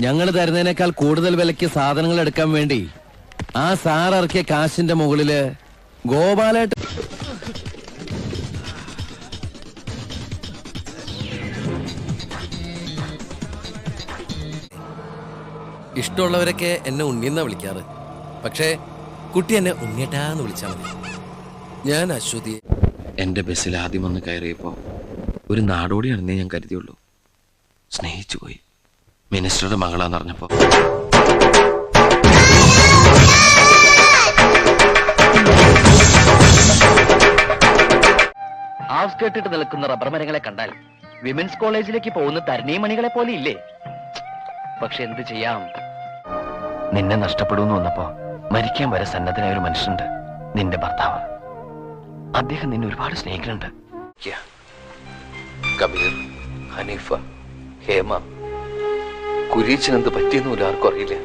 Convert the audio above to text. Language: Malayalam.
ഞങ്ങൾ തരുന്നതിനേക്കാൾ കൂടുതൽ വിലയ്ക്ക് സാധനങ്ങൾ എടുക്കാൻ വേണ്ടി ആ സാർ ഇറക്കിയ കാശിന്റെ മുകളില് ഗോപാലേട്ട് ഇഷ്ടമുള്ളവരൊക്കെ എന്നെ ഉണ്ണിയെന്നാ വിളിക്കാറ്. പക്ഷേ കുട്ടി എന്നെ ഉണ്ണിയേട്ടാന്ന് വിളിച്ചാൽ മതി. ഞാൻ അശ്വതിയെ എന്റെ ബസ്സിൽ ആദ്യം വന്ന് കയറിയപ്പോ ഒരു നാടോടിയാണെന്നേ ഞാൻ കരുതിയുള്ളൂ. സ്നേഹിച്ചു പോയി. മിനിസ്റ്ററുടെ മകളാന്ന് പറഞ്ഞപ്പോ ഔട്ട്സ്കേർട്ടിട്ട് നിൽക്കുന്ന റബ്ബർ മരങ്ങളെ കണ്ടാൽ വിമൻസ് കോളേജിലേക്ക് പോകുന്ന തരണീമണികളെ പോലെ ഇല്ലേ? പക്ഷെ എന്ത് ചെയ്യാം, നിന്നെ നഷ്ടപ്പെടുമെന്ന് വന്നപ്പോ മരിക്കാൻ വരെ സന്നദ്ധനായ ഒരു മനുഷ്യനുണ്ട്, നിന്റെ ഭർത്താവ്. അദ്ദേഹം നിന്നെ ഒരുപാട് സ്നേഹിക്കുന്നുണ്ട്. കബീർ, ഹനീഫ, ഹേമ, കുരീച്ചിനെന്ത് പറ്റിയെന്നും ആർക്കും അറിയില്ല.